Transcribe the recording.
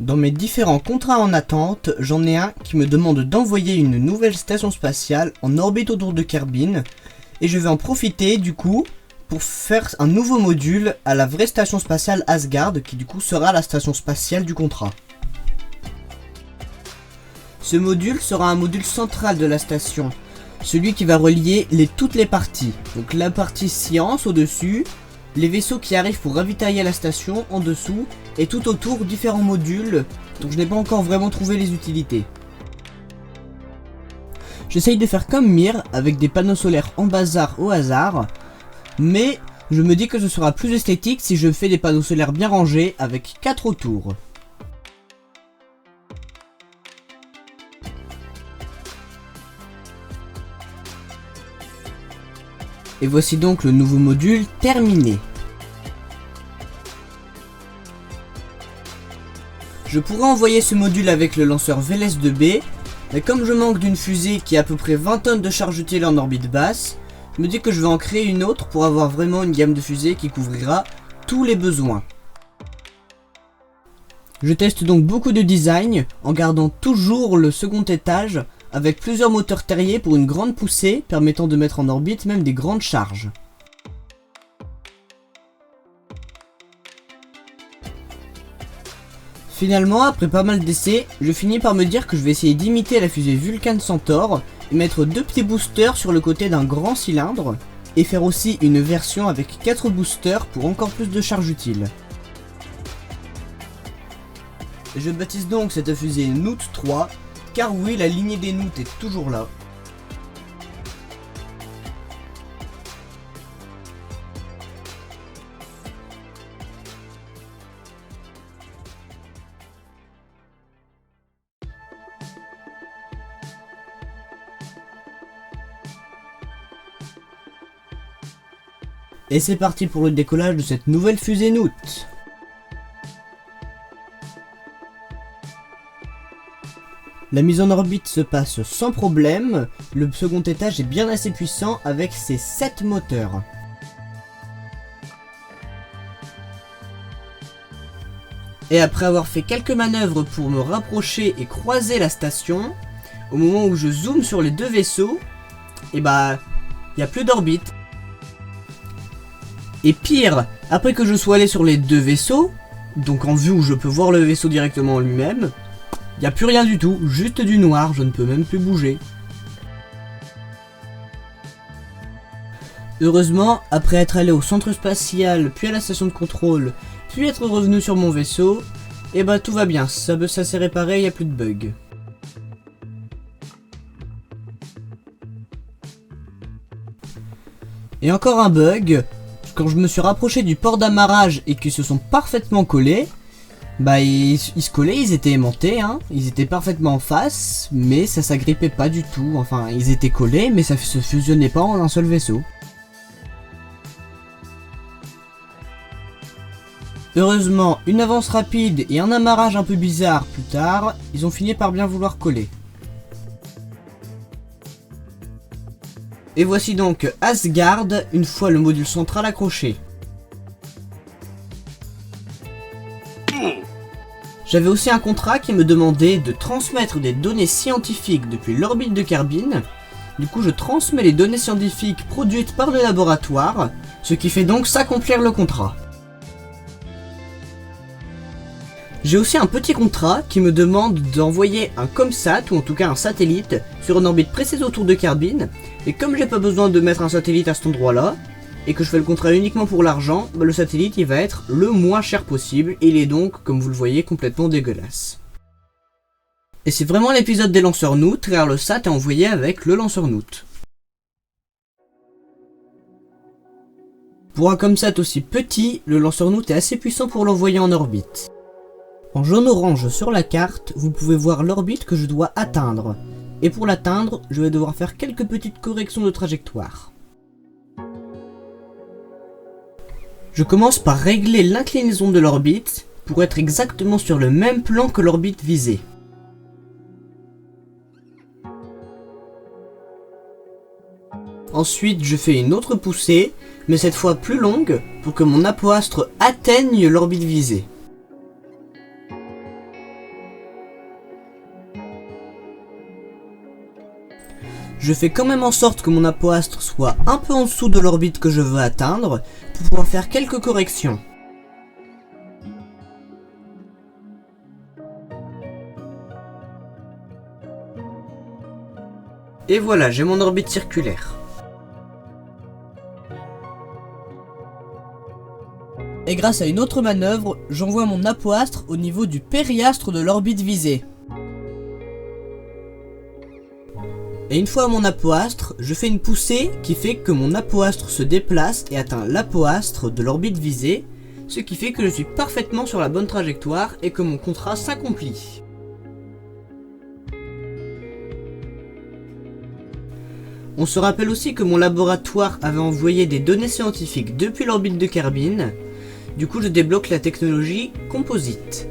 Dans mes différents contrats en attente, j'en ai un qui me demande d'envoyer une nouvelle station spatiale en orbite autour de Kerbin, et je vais en profiter du coup pour faire un nouveau module à la vraie station spatiale Asgard, qui du coup sera la station spatiale du contrat. Ce module sera un module central de la station, celui qui va relier toutes les parties, donc la partie science au-dessus, les vaisseaux qui arrivent pour ravitailler la station en dessous, et tout autour différents modules dont je n'ai pas encore vraiment trouvé les utilités. J'essaye de faire comme Mir avec des panneaux solaires en bazar au hasard, mais je me dis que ce sera plus esthétique si je fais des panneaux solaires bien rangés avec 4 autour. Et voici donc le nouveau module terminé. Je pourrais envoyer ce module avec le lanceur Veles 2B, mais comme je manque d'une fusée qui a à peu près 20 tonnes de charge utile en orbite basse, je me dis que je vais en créer une autre pour avoir vraiment une gamme de fusées qui couvrira tous les besoins. Je teste donc beaucoup de design en gardant toujours le second étage avec plusieurs moteurs Terrier pour une grande poussée permettant de mettre en orbite même des grandes charges. Finalement, après pas mal d'essais, je finis par me dire que je vais essayer d'imiter la fusée Vulcan Centaur et mettre 2 petits boosters sur le côté d'un grand cylindre et faire aussi une version avec 4 boosters pour encore plus de charge utile. Je baptise donc cette fusée Noot 3, car oui, la lignée des Noot est toujours là. Et c'est parti pour le décollage de cette nouvelle fusée Noot. La mise en orbite se passe sans problème, le second étage est bien assez puissant avec ses 7 moteurs. Et après avoir fait quelques manœuvres pour me rapprocher et croiser la station, au moment où je zoome sur les 2 vaisseaux, et bah, il n'y a plus d'orbite. Et pire, après que je sois allé sur les 2 vaisseaux, donc en vue où je peux voir le vaisseau directement en lui-même, il n'y a plus rien du tout, juste du noir, je ne peux même plus bouger. Heureusement, après être allé au centre spatial, puis à la station de contrôle, puis être revenu sur mon vaisseau, et bah tout va bien, ça s'est réparé, il n'y a plus de bug. Et encore un bug, quand je me suis rapproché du port d'amarrage et qu'ils se sont parfaitement collés, bah ils se collaient, ils étaient aimantés, hein, ils étaient parfaitement en face, mais ça s'agrippait pas du tout, enfin ils étaient collés mais ça se fusionnait pas en un seul vaisseau. Heureusement, une avance rapide et un amarrage un peu bizarre plus tard, ils ont fini par bien vouloir coller. Et voici donc Asgard, une fois le module central accroché. J'avais aussi un contrat qui me demandait de transmettre des données scientifiques depuis l'orbite de Kerbin. Du coup, je transmets les données scientifiques produites par le laboratoire, ce qui fait donc s'accomplir le contrat. J'ai aussi un petit contrat qui me demande d'envoyer un ComSat, ou en tout cas un satellite, sur une orbite précise autour de Kerbin, et comme j'ai pas besoin de mettre un satellite à cet endroit-là, et que je fais le contrat uniquement pour l'argent, bah le satellite il va être le moins cher possible, et il est donc, comme vous le voyez, complètement dégueulasse. Et c'est vraiment l'épisode des lanceurs Noot, car le sat est envoyé avec le lanceur Noot. Pour un ComSat aussi petit, le lanceur Noot est assez puissant pour l'envoyer en orbite. En jaune-orange sur la carte, vous pouvez voir l'orbite que je dois atteindre. Et pour l'atteindre, je vais devoir faire quelques petites corrections de trajectoire. Je commence par régler l'inclinaison de l'orbite pour être exactement sur le même plan que l'orbite visée. Ensuite, je fais une autre poussée, mais cette fois plus longue, pour que mon apoastre atteigne l'orbite visée. Je fais quand même en sorte que mon apoastre soit un peu en dessous de l'orbite que je veux atteindre pour pouvoir faire quelques corrections. Et voilà, j'ai mon orbite circulaire. Et grâce à une autre manœuvre, j'envoie mon apoastre au niveau du périastre de l'orbite visée. Et une fois à mon apoastre, je fais une poussée qui fait que mon apoastre se déplace et atteint l'apoastre de l'orbite visée, ce qui fait que je suis parfaitement sur la bonne trajectoire et que mon contrat s'accomplit. On se rappelle aussi que mon laboratoire avait envoyé des données scientifiques depuis l'orbite de Kerbin. Du coup, je débloque la technologie composite.